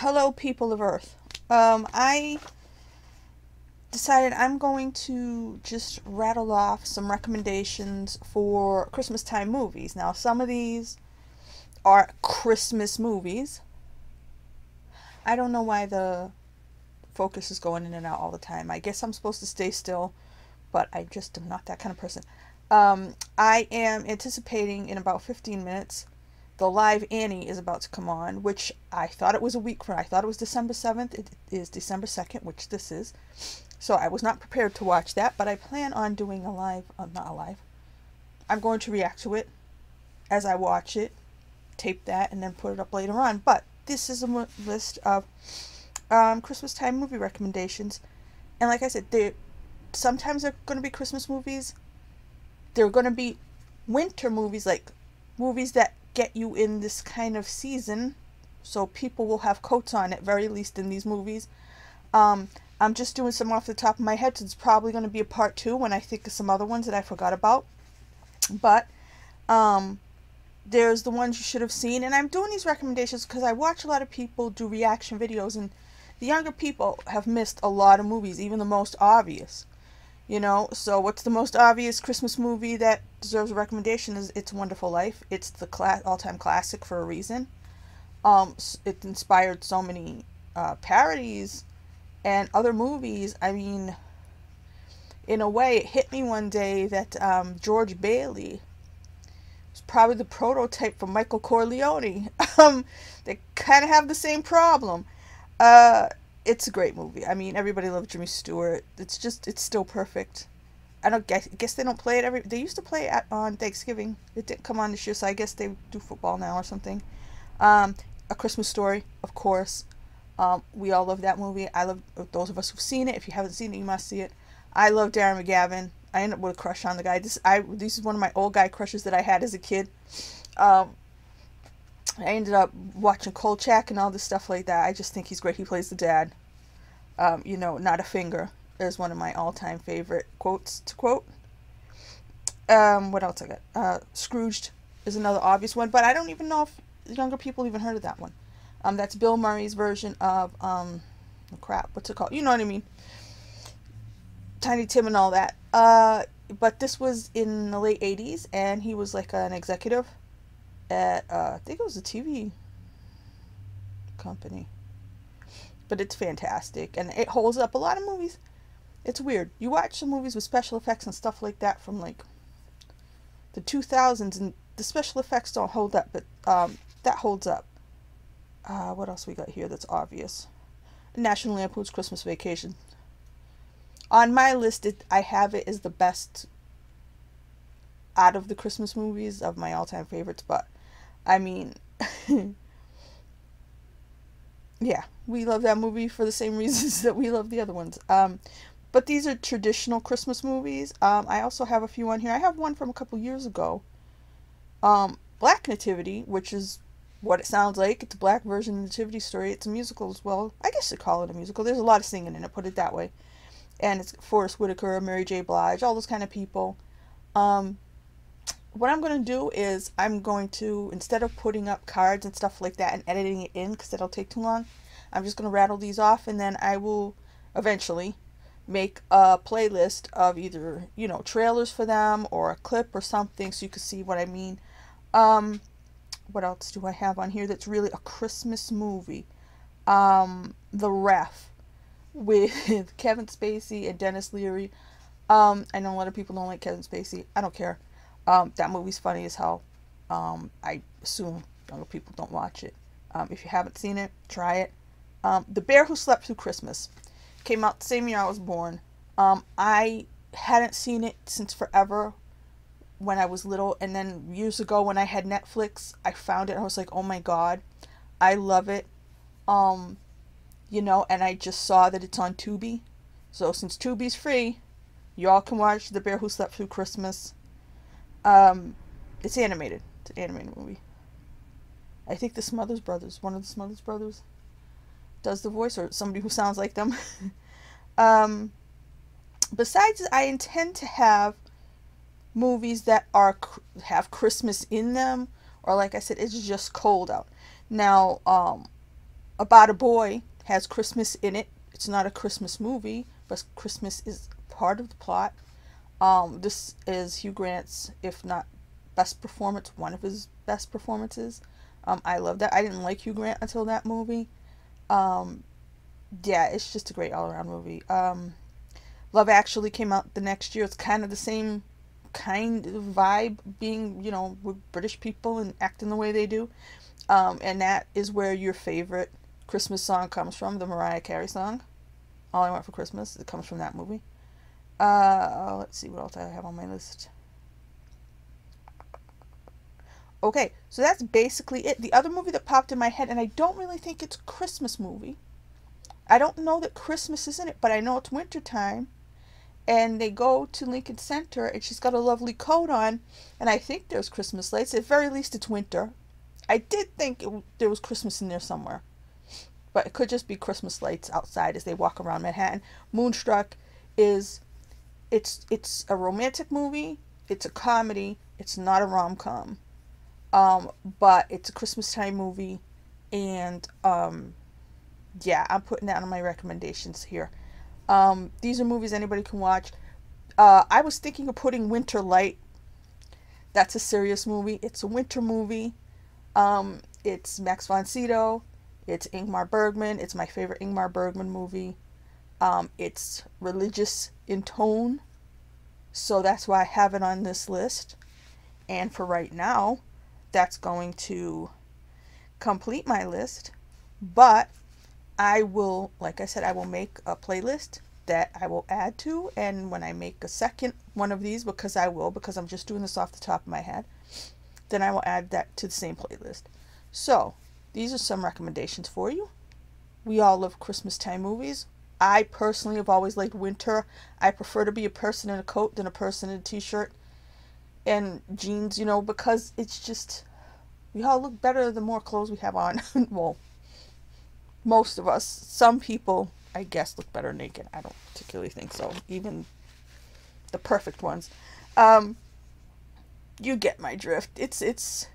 Hello, people of Earth. I decided I'm going to just rattle off some recommendations for Christmastime movies. Now, some of these are Christmas movies. I don't know why the focus is going in and out all the time. I guess I'm supposed to stay still, but I just am not that kind of person. I am anticipating in about 15 minutes the live Annie is about to come on, which I thought it was a week from. I thought it was December 7th. It is December 2nd, which this is. So I was not prepared to watch that, but I plan on doing a live, not a live. I'm going to react to it as I watch it, tape that, and then put it up later on. But this is a list of Christmastime movie recommendations. And like I said, sometimes they're going to be Christmas movies. They're going to be winter movies, like movies that get you in this kind of season, so people will have coats on at very least in these movies. I'm just doing some off the top of my head, so it's probably going to be a part 2 when I think of some other ones that I forgot about. But there's the ones you should have seen, and I'm doing these recommendations because I watch a lot of people do reaction videos, and the younger people have missed a lot of movies, even the most obvious. So what's the most obvious Christmas movie that deserves a recommendation is It's a Wonderful Life. It's the all-time classic for a reason. It inspired so many parodies and other movies. I mean, in a way, it hit me one day that George Bailey was probably the prototype for Michael Corleone. They kind of have the same problem. It's a great movie. I mean, everybody loves Jimmy Stewart. It's still perfect. I guess they don't play it they used to play it on Thanksgiving. It didn't come on this year, so I guess they do football now or something. A Christmas Story, of course. We all love that movie. I love those of us who've seen it. If you haven't seen it, you must see it. I love Darren McGavin. I ended up with a crush on the guy. This is one of my old guy crushes that I had as a kid. I ended up watching Kolchak and all this stuff like that. I just think he's great. He plays the dad. Not a finger is one of my all-time favorite quotes to quote. What else I got? Scrooged is another obvious one, but I don't even know if younger people even heard of that one. That's Bill Murray's version of, what's it called? You know what I mean? Tiny Tim and all that. But this was in the late 80s, and he was like an executive at, I think it was a TV company. But it's fantastic, and it holds up. A lot of movies, it's weird. You watch some movies with special effects and stuff like that from like the 2000s, and the special effects don't hold up, but that holds up. What else we got here that's obvious? National Lampoon's Christmas Vacation. On my list, I have it as the best out of the Christmas movies of my all-time favorites, but I mean, yeah, we love that movie for the same reasons that we love the other ones. But these are traditional Christmas movies. I also have a few on here. I have one from a couple years ago. Black Nativity, which is what it sounds like. It's a black version of the Nativity story. It's a musical as well. I guess you call it a musical. There's a lot of singing in it, put it that way. And it's Forrest Whitaker, Mary J. Blige, all those kind of people. What I'm going to do is I'm going to, instead of putting up cards and stuff like that and editing it in because that'll take too long, I'm just going to rattle these off, and then I will eventually make a playlist of either, trailers for them or a clip or something so you can see what I mean. What else do I have on here that's really a Christmas movie? The Ref with Kevin Spacey and Dennis Leary. I know a lot of people don't like Kevin Spacey. I don't care. That movie's funny as hell. I assume younger people don't watch it. If you haven't seen it, try it. The Bear Who Slept Through Christmas came out the same year I was born. I hadn't seen it since forever when I was little, and then years ago when I had Netflix, I found it. I was like, oh my god, I love it. And I just saw that it's on Tubi. So since Tubi's free, y'all can watch The Bear Who Slept Through Christmas. It's animated. It's an animated movie. I think the Smothers Brothers, one of the Smothers Brothers, does the voice, or somebody who sounds like them. Besides, I intend to have movies that have Christmas in them, or like I said, it's just cold out. Now, About a Boy has Christmas in it. It's not a Christmas movie, but Christmas is part of the plot. This is Hugh Grant's, if not best performance, one of his best performances. I love that. I didn't like Hugh Grant until that movie. Yeah, it's just a great all-around movie. Love Actually came out the next year. It's kind of the same kind of vibe, being, you know, with British people and acting the way they do. And that is where your favorite Christmas song comes from, the Mariah Carey song, All I Want for Christmas. It comes from that movie. Let's see what else I have on my list. Okay, so that's basically it. The other movie that popped in my head, and I don't really think it's a Christmas movie. I don't know that Christmas is in it, but I know it's winter time. And they go to Lincoln Center, and she's got a lovely coat on, and I think there's Christmas lights. At very least, it's winter. I did think there was Christmas in there somewhere, but it could just be Christmas lights outside as they walk around Manhattan. Moonstruck is, it's a romantic movie. It's a comedy. It's not a rom-com, but it's a Christmastime movie, and yeah, I'm putting that on my recommendations here. These are movies anybody can watch. I was thinking of putting Winter Light. That's a serious movie. It's a winter movie. It's Max von Sydow. It's Ingmar Bergman. It's my favorite Ingmar Bergman movie. It's religious in tone, so that's why I have it on this list. And for right now, that's going to complete my list. But I will, like I said, I will make a playlist that I will add to, and when I make a second one of these, because I'm just doing this off the top of my head, then I will add that to the same playlist. So, these are some recommendations for you. We all love Christmastime movies. I personally have always liked winter. I prefer to be a person in a coat than a person in a t-shirt and jeans, you know, because it's just, we all look better the more clothes we have on. Well, most of us. Some people, I guess, look better naked. I don't particularly think so. Even the perfect ones. You get my drift. It's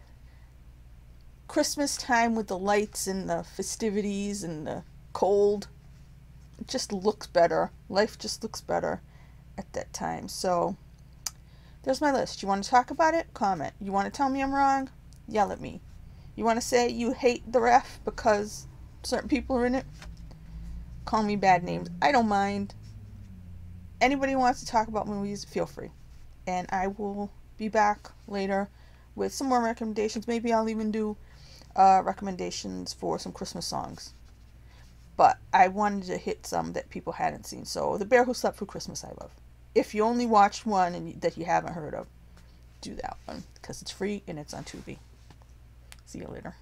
Christmas time with the lights and the festivities and the cold. It just looks better. Life just looks better at that time. So, there's my list. You want to talk about it? Comment. You want to tell me I'm wrong? Yell at me. You want to say you hate the ref because certain people are in it? Call me bad names. I don't mind. Anybody who wants to talk about movies, feel free. And I will be back later with some more recommendations. Maybe I'll even do recommendations for some Christmas songs. But I wanted to hit some that people hadn't seen. So, The Bear Who Slept Through Christmas, I love. If you only watched one and that you haven't heard of, do that one. Because it's free and it's on Tubi. See you later.